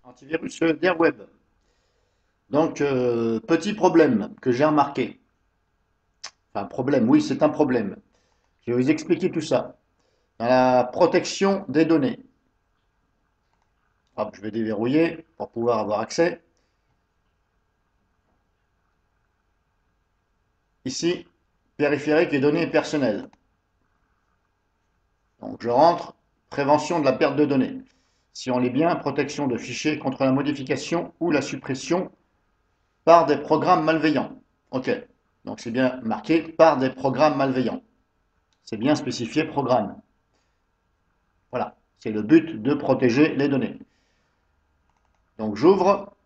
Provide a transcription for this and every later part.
Antivirus d'Airweb. Donc, petit problème que j'ai remarqué. Enfin, problème, oui, c'est un problème. Je vais vous expliquer tout ça. Dans la protection des données. Hop, je vais déverrouiller pour pouvoir avoir accès. Ici, périphérique et données personnelles. Donc, je rentre, prévention de la perte de données. Si on lit bien, protection de fichiers contre la modification ou la suppression par des programmes malveillants. OK. Donc, c'est bien marqué par des programmes malveillants. C'est bien spécifié programme. Voilà, c'est le but de protéger les données. Donc j'ouvre,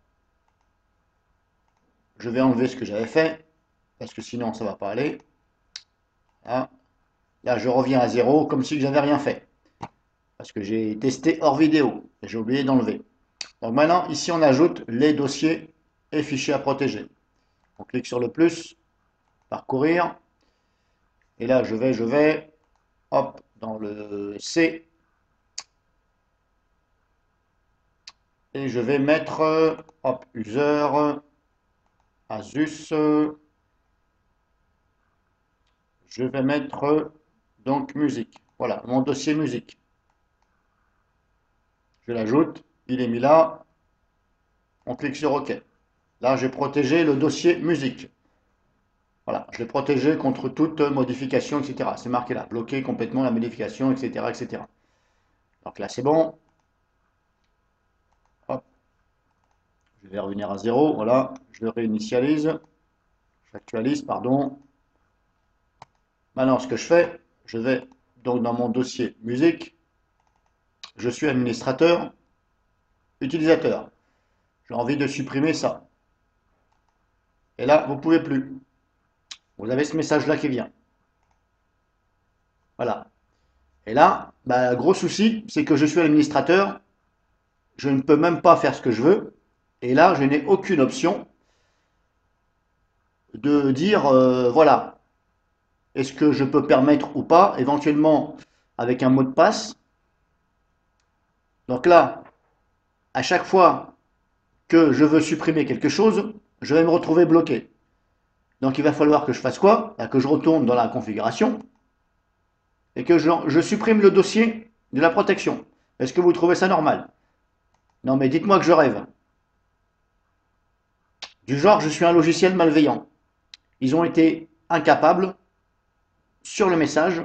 je vais enlever ce que j'avais fait, parce que sinon ça ne va pas aller. Là, là, je reviens à zéro, comme si je n'avais rien fait. Parce que j'ai testé hors vidéo, et j'ai oublié d'enlever. Donc maintenant, ici on ajoute les dossiers et fichiers à protéger. On clique sur le plus, parcourir, et là je vais, hop, dans le C, et je vais mettre, hop, user, Asus, je vais mettre donc musique. Voilà, mon dossier musique. Je l'ajoute, il est mis là. On clique sur OK. Là, j'ai protégé le dossier musique. Voilà, je l'ai protégé contre toute modification, etc. C'est marqué là, bloquer complètement la modification, etc., etc. Donc là, c'est bon. Hop, je vais revenir à zéro. Voilà, je le réinitialise. J'actualise, pardon. Maintenant, ce que je fais, je vais donc dans mon dossier musique. Je suis administrateur, utilisateur. J'ai envie de supprimer ça. Et là, vous ne pouvez plus. Vous avez ce message-là qui vient. Voilà. Et là, bah, gros souci, c'est que je suis administrateur, je ne peux même pas faire ce que je veux. Et là, je n'ai aucune option de dire, voilà, est-ce que je peux permettre ou pas, éventuellement avec un mot de passe. Donc là, à chaque fois que je veux supprimer quelque chose, je vais me retrouver bloqué. Donc il va falloir que je fasse quoi? Bah, que je retourne dans la configuration et que je supprime le dossier de la protection. Est-ce que vous trouvez ça normal? Non mais dites-moi que je rêve. Du genre, je suis un logiciel malveillant. Ils ont été incapables, sur le message,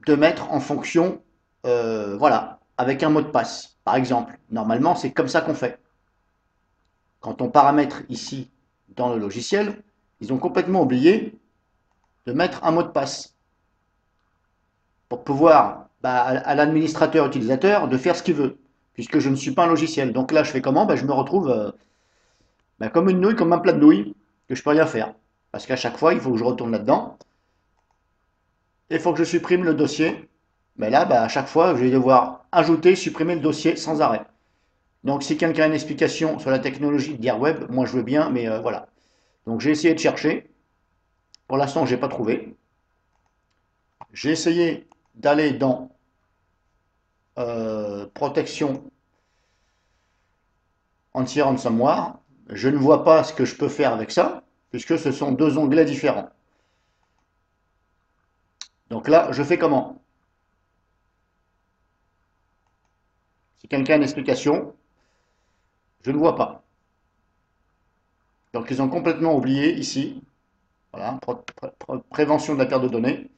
de mettre en fonction, voilà, avec un mot de passe, par exemple. Normalement, c'est comme ça qu'on fait. Quand on paramètre ici dans le logiciel, ils ont complètement oublié de mettre un mot de passe pour pouvoir, bah, à l'administrateur utilisateur de faire ce qu'il veut, puisque je ne suis pas un logiciel. Donc là, je fais comment? Bah, je me retrouve bah, comme une nouille, comme un plat de nouilles, que je peux rien faire. Parce qu'à chaque fois, il faut que je retourne là-dedans. Et il faut que je supprime le dossier. Mais là, bah, à chaque fois, je vais devoir ajouter, supprimer le dossier sans arrêt. Donc si quelqu'un a une explication sur la technologie d'Airweb, moi je veux bien, mais voilà. Donc j'ai essayé de chercher. Pour l'instant, je n'ai pas trouvé. J'ai essayé d'aller dans protection anti-ransomware. Je ne vois pas ce que je peux faire avec ça, puisque ce sont deux onglets différents. Donc là, je fais comment? Si quelqu'un a une explication, je ne vois pas. Donc ils ont complètement oublié ici, voilà, prévention de la perte de données.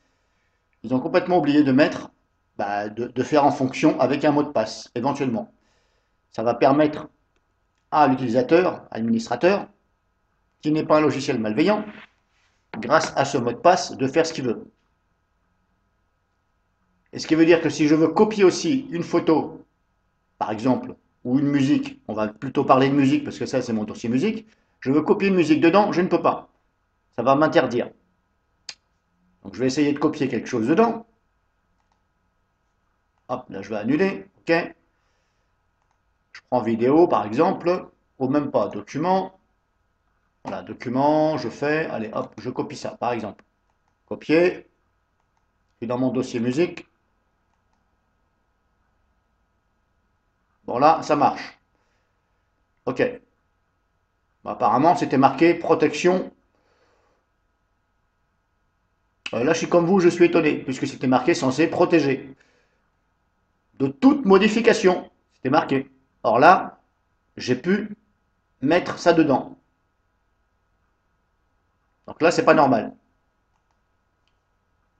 Ils ont complètement oublié de mettre, bah, de faire en fonction avec un mot de passe, éventuellement. Ça va permettre à l'utilisateur, à l'administrateur, qui n'est pas un logiciel malveillant, grâce à ce mot de passe, de faire ce qu'il veut. Et ce qui veut dire que si je veux copier aussi une photo, par exemple, ou une musique, on va plutôt parler de musique parce que ça c'est mon dossier musique, je veux copier une musique dedans, je ne peux pas. Ça va m'interdire. Donc je vais essayer de copier quelque chose dedans. Hop, là je vais annuler, ok. Je prends vidéo par exemple, ou même pas, document. Voilà, document, je fais, allez hop, je copie ça par exemple. Copier, puis dans mon dossier musique, Bon, là, ça marche. Ok. Bah, apparemment, c'était marqué protection. Là, je suis comme vous, je suis étonné, puisque c'était marqué censé protéger de toute modification. C'était marqué. Or là, j'ai pu mettre ça dedans. Donc là, c'est pas normal.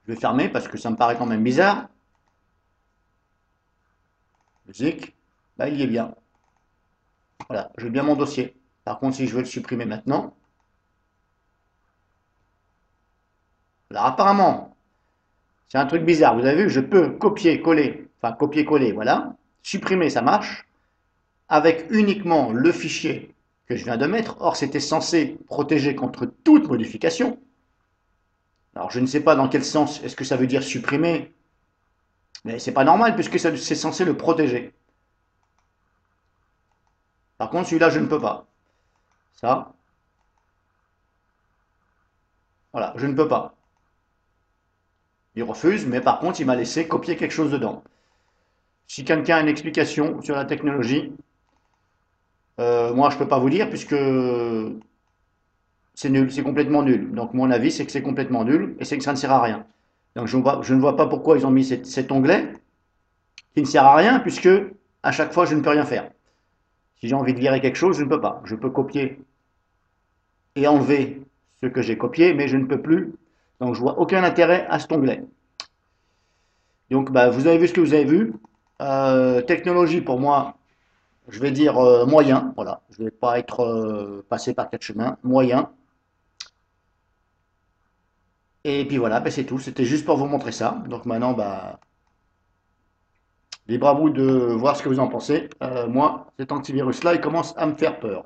Je vais fermer parce que ça me paraît quand même bizarre. Musique. Là, il y est bien. Voilà, j'ai bien mon dossier. Par contre, si je veux le supprimer maintenant, alors apparemment, c'est un truc bizarre. Vous avez vu, je peux copier-coller, enfin copier-coller, voilà. Supprimer, ça marche, avec uniquement le fichier que je viens de mettre. Or, c'était censé protéger contre toute modification. Alors, je ne sais pas dans quel sens est-ce que ça veut dire supprimer, mais c'est pas normal puisque c'est censé le protéger. Par contre, celui-là, je ne peux pas. Ça, voilà, je ne peux pas. Il refuse, mais par contre, il m'a laissé copier quelque chose dedans. Si quelqu'un a une explication sur la technologie, moi, je ne peux pas vous dire puisque c'est nul, c'est complètement nul. Donc, mon avis, c'est que c'est complètement nul et c'est que ça ne sert à rien. Donc, je ne vois pas pourquoi ils ont mis cet onglet qui ne sert à rien puisque à chaque fois, je ne peux rien faire. Si j'ai envie de virer quelque chose, je ne peux pas. Je peux copier et enlever ce que j'ai copié, mais je ne peux plus. Donc, je vois aucun intérêt à cet onglet. Donc, bah, vous avez vu ce que vous avez vu. Technologie, pour moi, je vais dire moyen. Voilà, je ne vais pas être passé par quatre chemins. Moyen. Et puis voilà, bah, c'est tout. C'était juste pour vous montrer ça. Donc maintenant, bah, libre à vous de voir ce que vous en pensez. Moi, cet antivirus-là, il commence à me faire peur.